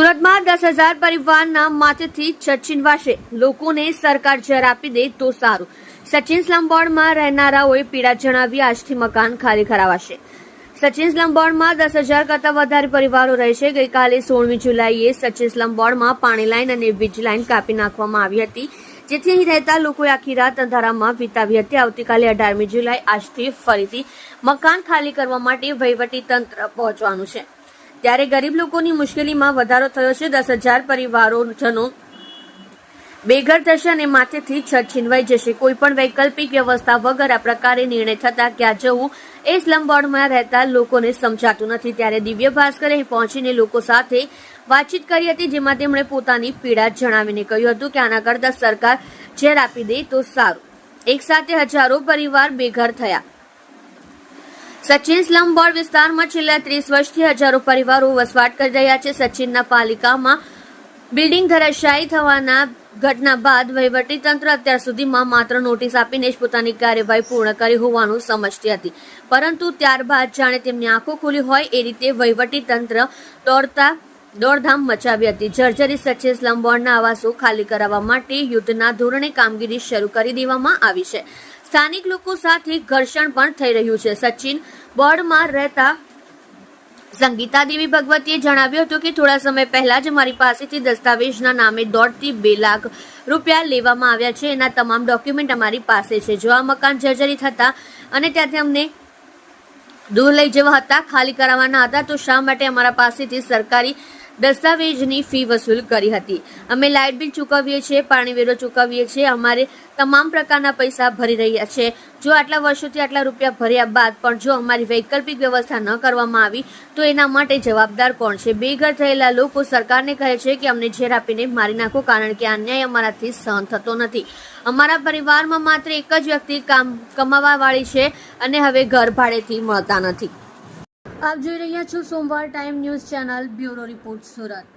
સુરતમાં 10,000 પરિવારના માથેથી છછીનવાશે. લોકોને સરકાર ઝેર આપી દે તો સારું. સચિન સ્લમ બોર્ડમાં રહેનારાઓએ પીડા જણાવી આજથી મકાન ખાલી કરાવાશે. સચિન સ્લમ બોર્ડમાં 10,000 કરતા વધારે પરિવારો રહે છે. ગઈકાલે 16મી જુલાઈએ સચિન સ્લમ બોર્ડમાં પાણી લાઈન અને વીજ લાઈન કાપી નાખવામાં આવી હતી, જેથી અહીં રહેતા લોકોએ આખી રાત અંધારામાં વિતાવી હતી. આવતીકાલે 18મી જુલાઈ આજથી ફરીથી મકાન ખાલી કરવા માટે વહીવટી તંત્ર પહોંચવાનું છે. ત્યારે ગરીબ લોકોની મુશ્કેલીમાં વધારો થયો છે. 10,000 પરિવારોજનો બેઘર થશે અને માથેથી છત છીનવાઈ જશે. કોઈ પણ વૈકલ્પિક વ્યવસ્થા વગર આ પ્રકારે નિર્ણય થતા ક્યાં જવું એ સ્લમ બોર્ડમાં રહેતા લોકોને સમજાતું નથી. ત્યારે દિવ્ય ભાસ્કરે અહીં પહોંચીને લોકો સાથે વાતચીત કરી હતી, જેમાં તેમણે પોતાની પીડા જણાવીને કહ્યું હતું કે આના કરતા સરકાર ઝેર આપી દે તો સારું. એક સાથે હજારો પરિવાર બેઘર થયા. સચિન સ્લમ બોર્ડ વિસ્તારમાં છેલ્લા 30 વર્ષથી હજારો પરિવારો વસવાટ કરી રહ્યા છે. સચિનના પાલિકામાં બિલ્ડિંગ ધરાશાયી થવાના ઘટના બાદ વહીવટીતંત્ર અત્યાર સુધીમાં માત્ર નોટિસ આપીને જ પોતાની કાર્યવાહી પૂર્ણ કરી હોવાનું સમજતી હતી, પરંતુ ત્યારબાદ જાણે તેમની આંખો ખુલી હોય એ રીતે વહીવટીતંત્ર દોડધામ મચાવી હતી. જર્જરિત સચિન સ્લમ બોર્ડના આવાસો ખાલી કરાવવા માટે યુદ્ધના ધોરણે કામગીરી શરૂ કરી દેવામાં આવી છે. સ્થાનિક લોકો સાથે ઘર્ષણ પણ થઈ રહ્યું છે. સચિન બોર્ડમાં રહેતા સંગીતા દેવી ભગવતીએ જણાવ્યું હતું કે થોડા સમય પહેલા જ મારી પાસેથી દસ્તાવેજના નામે 1.5 થી 2 લાખ રૂપિયા લેવામાં આવ્યા છે. એના તમામ ડોક્યુમેન્ટ અમારી પાસે છે. જો આ મકાન જર્જરિત હતા અને ત્યાંથી અમને દૂર લઈ જવા હતા, ખાલી કરાવવાના હતા, તો શા માટે અમારા પાસેથી સરકારી દસ્તાવેજની ફી વસૂલ કરી હતી? અમે લાઇટ બિલ ચૂકવીએ છીએ, પાણી વેરો ચૂકવીએ છીએ, અમારે તમામ પ્રકારના પૈસા ભરી રહ્યા છે. જો આટલા વર્ષોથી આટલા રૂપિયા ભર્યા બાદ પણ જો અમારી વૈકલ્પિક વ્યવસ્થા ન કરવામાં આવી તો એના માટે જવાબદાર કોણ છે? બેઘર થયેલા લોકો સરકારને કહે છે કે અમને ઝેર આપીને મારી નાખો, કારણ કે અન્યાય અમારાથી સહન થતો નથી. અમારા પરિવારમાં માત્ર એક જ વ્યક્તિ કમાવાવાળી છે અને હવે ઘર ભાડેથી મળતા નથી. આપ જોઈ રહ્યા છો સોમવાર time news channel. Bureau report, Surat.